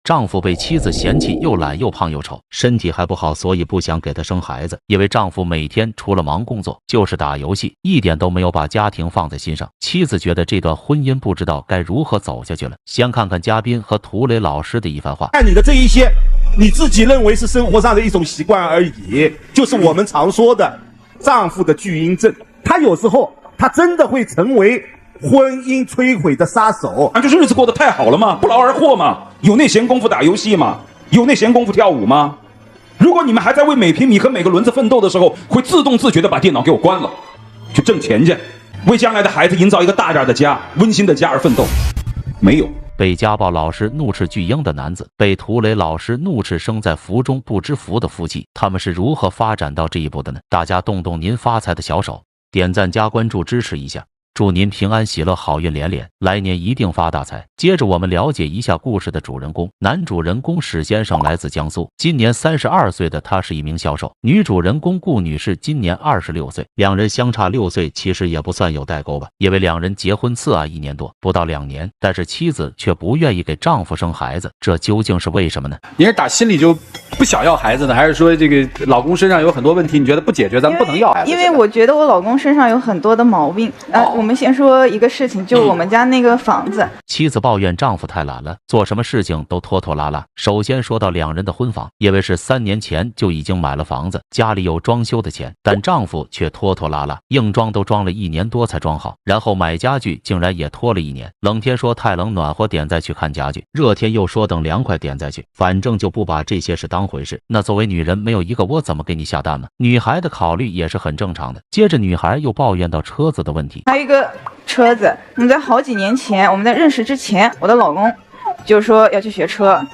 丈夫被妻子嫌弃又懒又胖又丑，身体还不好，所以不想给她生孩子。因为丈夫每天除了忙工作就是打游戏，一点都没有把家庭放在心上。妻子觉得这段婚姻不知道该如何走下去了。先看看嘉宾和涂磊老师的一番话。看你的这一些，你自己认为是生活上的一种习惯而已，就是我们常说的丈夫的巨婴症。他有时候他真的会成为婚姻摧毁的杀手。就是日子过得太好了吗？不劳而获吗？有那闲工夫打游戏吗？有那闲工夫跳舞吗？如果你们还在为每平米和每个轮子奋斗的时候，会自动自觉地把电脑给我关了，去挣钱去，为将来的孩子营造一个大点的家、温馨的家而奋斗。没有。被家暴老师怒斥巨婴的男子，被涂磊老师怒斥生在福中不知福的夫妻，他们是如何发展到这一步的呢？大家动动您发财的小手，点赞加关注支持一下，祝您平安喜乐，好运连连，来年一定发大财。接着我们了解一下故事的主人公。男主人公史先生来自江苏，今年32岁的他是一名销售。女主人公顾女士今年26岁，两人相差6岁，其实也不算有代沟吧，因为两人结婚次1年多，不到2年，但是妻子却不愿意给丈夫生孩子，这究竟是为什么呢？你是打心里就不想要孩子呢，还是说这个老公身上有很多问题，你觉得不解决咱们不能要孩子？因为我觉得我老公身上有很多的毛病。我们先说一个事情，就我们家那个房子。妻子抱怨丈夫太懒了，做什么事情都拖拖拉拉。首先说到两人的婚房，因为是3年前就已经买了房子，家里有装修的钱，但丈夫却拖拖拉拉，硬装都装了1年多才装好，然后买家具竟然也拖了1年。冷天说太冷，暖和点再去看家具，热天又说等凉快点再去，反正就不把这些事当回事。那作为女人，没有一个我怎么给你下蛋呢？女孩的考虑也是很正常的。接着女孩又抱怨到车子的问题，还有一个车子，我们在好几年前，我们在认识之前，我的老公就说要去学车，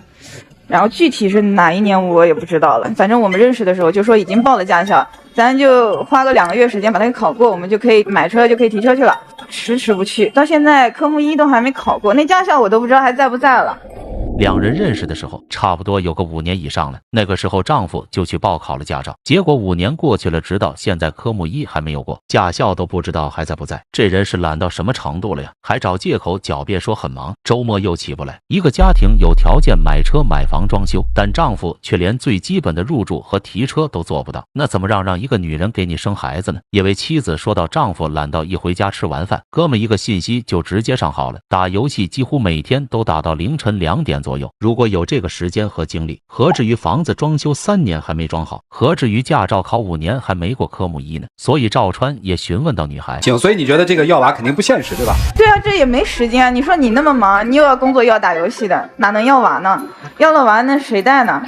然后具体是哪一年我也不知道了，反正我们认识的时候就说已经报了驾校，咱就花个2个月时间把它给考过，我们就可以买车，就可以提车去了。迟迟不去，到现在科目1都还没考过，那驾校我都不知道还在不在了。两人认识的时候差不多有个5年以上了，那个时候丈夫就去报考了驾照，结果5年过去了，直到现在科目1还没有过，驾校都不知道还在不在。这人是懒到什么程度了呀？还找借口狡辩说很忙，周末又起不来。一个家庭有条件买车买房装修，但丈夫却连最基本的入住和提车都做不到，那怎么让一个女人给你生孩子呢？因为妻子说到丈夫懒到一回家吃完饭，哥们一个信息就直接上号了，打游戏几乎每天都打到凌晨2点左右。如果有这个时间和精力，何至于房子装修3年还没装好，何至于驾照考5年还没过科目1呢？所以赵川也询问到女孩，所以你觉得这个要娃肯定不现实，对吧？对啊，这也没时间啊！你说你那么忙，你又要工作又要打游戏的，哪能要娃呢？要了娃那谁带呢？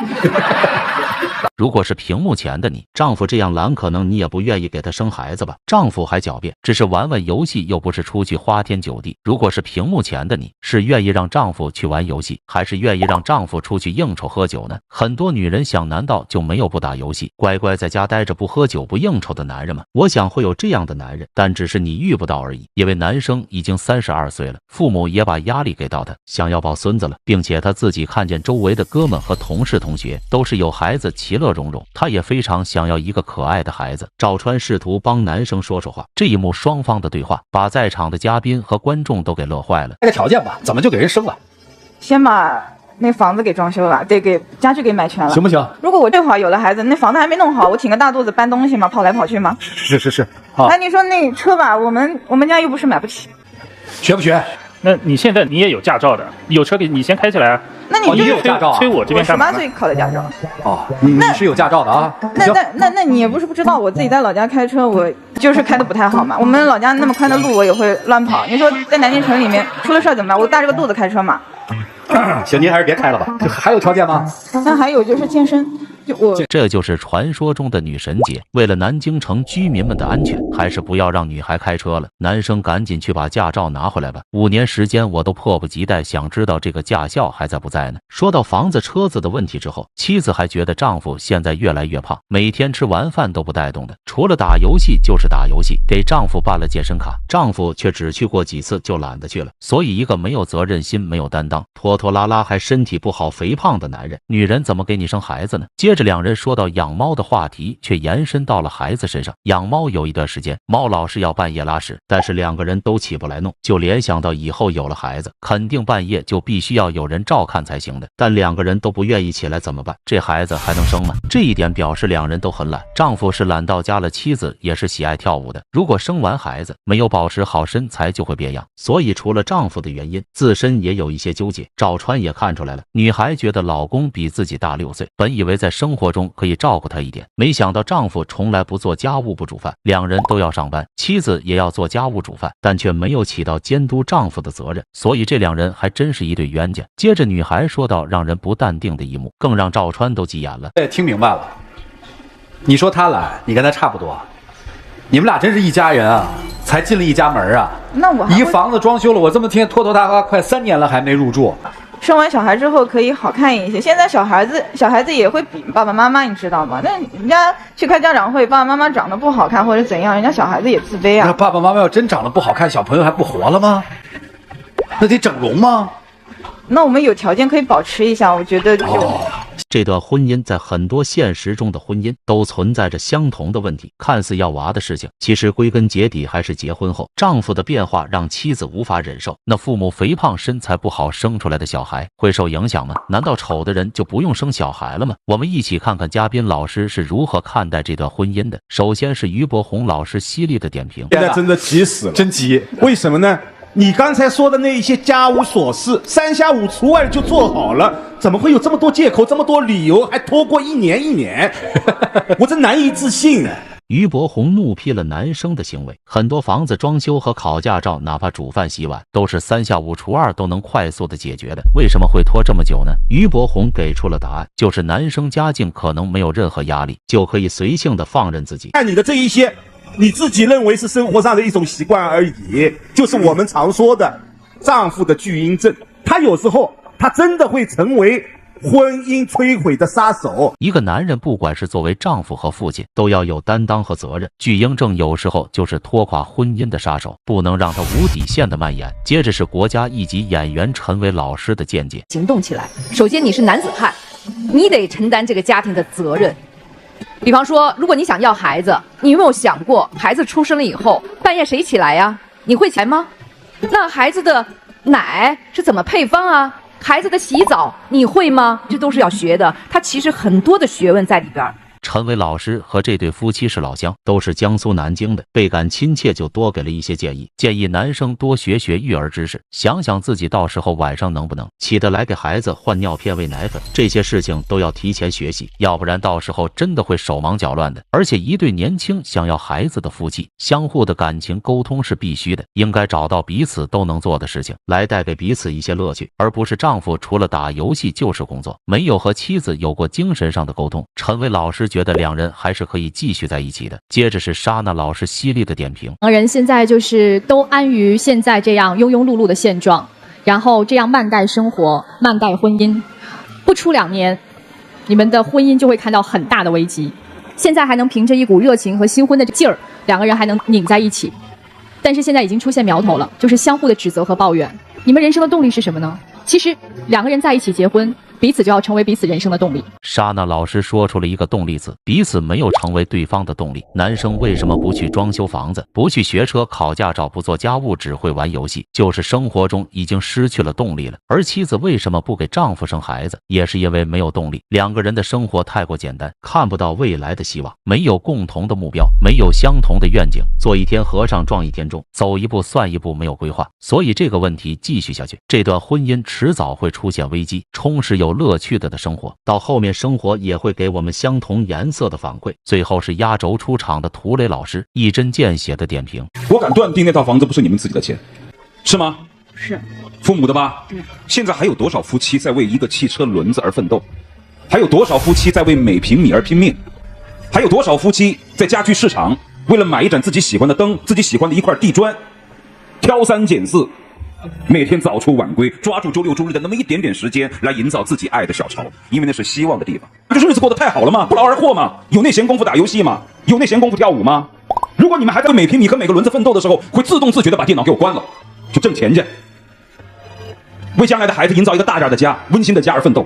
如果是屏幕前的你，丈夫这样懒，可能你也不愿意给他生孩子吧？丈夫还狡辩，只是玩玩游戏，又不是出去花天酒地。如果是屏幕前的你，是愿意让丈夫去玩游戏，还是愿意让丈夫出去应酬喝酒呢？很多女人想，难道就没有不打游戏、乖乖在家待着不喝酒不应酬的男人吗？我想会有这样的男人，但只是你遇不到而已。因为男生已经32岁了，父母也把压力给到他，想要抱孙子了，并且他自己看见周围的哥们和同事同学都是有孩子，其乐融融，他也非常想要一个可爱的孩子。赵川试图帮男生说说话，这一幕双方的对话把在场的嘉宾和观众都给乐坏了。这个条件吧，怎么就给人生了？先把那房子给装修了，得给家具给买全了，行不行？如果我这会儿有了孩子，那房子还没弄好，我挺个大肚子搬东西吗？跑来跑去吗？是。好，那你说那车吧，我们家又不是买不起，学不学？那你现在你也有驾照的，有车给你先开起来啊。那你就有驾照啊？催我这边干嘛呢？18岁考的驾照。哦，你是有驾照的啊？那你也不是不知道，我自己在老家开车，我就是开的不太好嘛。我们老家那么宽的路，我也会乱跑。你说在南京城里面出了事怎么办？我大着个肚子开车嘛。行，您还是别开了吧。还有条件吗？那还有就是健身。这就是传说中的女神节。为了南京城居民们的安全，还是不要让女孩开车了。男生赶紧去把驾照拿回来吧！5年时间，我都迫不及待想知道这个驾校还在不在呢。说到房子、车子的问题之后，妻子还觉得丈夫现在越来越胖，每天吃完饭都不带动的，除了打游戏就是打游戏。给丈夫办了健身卡，丈夫却只去过几次就懒得去了。所以一个没有责任心、没有担当、拖拖拉拉还身体不好、肥胖的男人，女人怎么给你生孩子呢？接接着两人说到养猫的话题，却延伸到了孩子身上。养猫有一段时间，猫老是要半夜拉屎，但是两个人都起不来弄，就联想到以后有了孩子，肯定半夜就必须要有人照看才行的。但两个人都不愿意起来怎么办？这孩子还能生吗？这一点表示两人都很懒，丈夫是懒到家了，妻子也是喜爱跳舞的。如果生完孩子没有保持好身材，就会变样。所以除了丈夫的原因，自身也有一些纠结。赵川也看出来了，女孩觉得老公比自己大6岁，本以为在生活中可以照顾她一点，没想到丈夫从来不做家务不煮饭，两人都要上班，妻子也要做家务煮饭，但却没有起到监督丈夫的责任，所以这两人还真是一对冤家。接着女孩说到让人不淡定的一幕，更让赵川都急眼了。听明白了，你说他懒，你跟他差不多，你们俩真是一家人啊，才进了一家门啊。那我还一房子装修了，我这么听拖拖沓沓快3年了还没入住。生完小孩之后可以好看一些。现在小孩子也会比爸爸妈妈，你知道吗？那人家去开家长会，爸爸妈妈长得不好看或者怎样，人家小孩子也自卑啊。那爸爸妈妈要真长得不好看，小朋友还不活了吗？那得整容吗？那我们有条件可以保持一下，我觉得就。这段婚姻在很多现实中的婚姻都存在着相同的问题，看似要娃的事情，其实归根结底还是结婚后丈夫的变化让妻子无法忍受。那父母肥胖身材不好生出来的小孩会受影响吗？难道丑的人就不用生小孩了吗？我们一起看看嘉宾老师是如何看待这段婚姻的。首先是于博宏老师犀利的点评。现在真的急死了，真急。为什么呢？你刚才说的那一些家务琐事，3下5除2就做好了，怎么会有这么多借口，这么多理由，还拖过一年？我真难以置信啊！于博宏怒批了男生的行为，很多房子装修和考驾照，哪怕煮饭洗碗，都是3下5除2都能快速的解决的，为什么会拖这么久呢？于博宏给出了答案，就是男生家境可能没有任何压力，就可以随性的放任自己。看你的这一些你自己认为是生活上的一种习惯而已，就是我们常说的丈夫的巨婴症，他有时候他真的会成为婚姻摧毁的杀手。一个男人不管是作为丈夫和父亲，都要有担当和责任。巨婴症有时候就是拖垮婚姻的杀手，不能让它无底线的蔓延。接着是国家一级演员陈伟老师的见解。行动起来，首先你是男子汉，你得承担这个家庭的责任。比方说，如果你想要孩子，你有没有想过，孩子出生了以后，半夜谁起来呀？你会起来吗？那孩子的奶是怎么配方啊？孩子的洗澡你会吗？这都是要学的，它其实很多的学问在里边。陈伟老师和这对夫妻是老乡，都是江苏南京的，倍感亲切，就多给了一些建议，建议男生多学学育儿知识，想想自己到时候晚上能不能起得来给孩子换尿片喂奶粉，这些事情都要提前学习，要不然到时候真的会手忙脚乱的。而且一对年轻想要孩子的夫妻，相互的感情沟通是必须的，应该找到彼此都能做的事情来带给彼此一些乐趣，而不是丈夫除了打游戏就是工作，没有和妻子有过精神上的沟通。陈伟老师觉得两人还是可以继续在一起的。接着是莎娜老师犀利的点评。人现在就是都安于现在这样庸庸碌碌的现状，然后这样慢待生活，慢待婚姻，不出2年，你们的婚姻就会看到很大的危机。现在还能凭着一股热情和新婚的劲儿，两个人还能拧在一起，但是现在已经出现苗头了，就是相互的指责和抱怨。你们人生的动力是什么呢？其实两个人在一起结婚，彼此就要成为彼此人生的动力。莎娜老师说出了一个动力词，彼此没有成为对方的动力。男生为什么不去装修房子，不去学车考驾照，不做家务，只会玩游戏，就是生活中已经失去了动力了。而妻子为什么不给丈夫生孩子，也是因为没有动力。两个人的生活太过简单，看不到未来的希望，没有共同的目标，没有相同的愿景，做一天和尚撞一天钟，走一步算一步，没有规划。所以这个问题继续下去，这段婚姻迟早会出现危机。充实有乐趣的生活，到后面生活也会给我们相同颜色的反馈。最后是压轴出场的涂磊老师一针见血的点评。我敢断定那套房子不是你们自己的钱，是吗？是父母的吧？现在还有多少夫妻在为一个汽车轮子而奋斗？还有多少夫妻在为每平米而拼命？还有多少夫妻在家居市场为了买一盏自己喜欢的灯，自己喜欢的一块地砖，挑三拣四，每天早出晚归，抓住周六周日的那么一点点时间来营造自己爱的小巢，因为那是希望的地方。就是日子过得太好了吗？不劳而获吗？有那闲工夫打游戏吗？有那闲工夫跳舞吗？如果你们还在每平米和每个轮子奋斗的时候，会自动自觉的把电脑给我关了，去挣钱去，为将来的孩子营造一个大点的家，温馨的家而奋斗。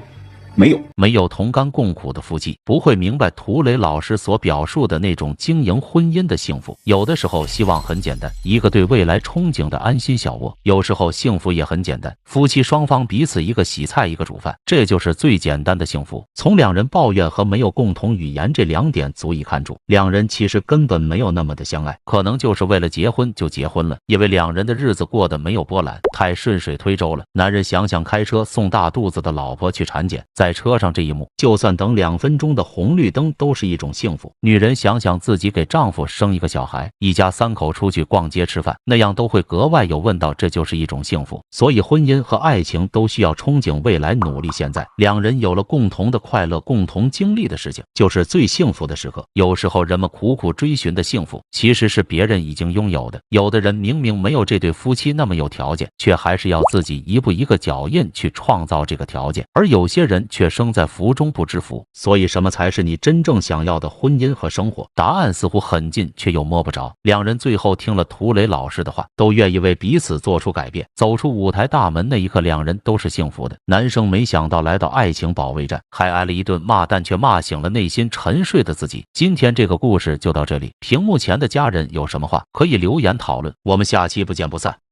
没有同甘共苦的夫妻，不会明白涂磊老师所表述的那种经营婚姻的幸福。有的时候希望很简单，一个对未来憧憬的安心小窝；有时候幸福也很简单，夫妻双方彼此一个洗菜一个煮饭，这就是最简单的幸福。从两人抱怨和没有共同语言这2点足以看出，两人其实根本没有那么的相爱，可能就是为了结婚就结婚了，因为两人的日子过得没有波澜，太顺水推舟了。男人想想开车送大肚子的老婆去产检，在车上这一幕，就算等2分钟的红绿灯都是一种幸福。女人想想自己给丈夫生一个小孩，一家3口出去逛街吃饭，那样都会格外有味道，这就是一种幸福。所以婚姻和爱情都需要憧憬未来，努力现在。两人有了共同的快乐，共同经历的事情，就是最幸福的时刻。有时候人们苦苦追寻的幸福，其实是别人已经拥有的。有的人明明没有这对夫妻那么有条件，却还是要自己一步一个脚印去创造这个条件，而有些人却生在福中不知福。所以什么才是你真正想要的婚姻和生活？答案似乎很近，却又摸不着。两人最后听了涂磊老师的话，都愿意为彼此做出改变。走出舞台大门那一刻，两人都是幸福的。男生没想到来到爱情保卫战，还挨了一顿骂，但却骂醒了内心沉睡的自己。今天这个故事就到这里，屏幕前的家人有什么话可以留言讨论，我们下期不见不散。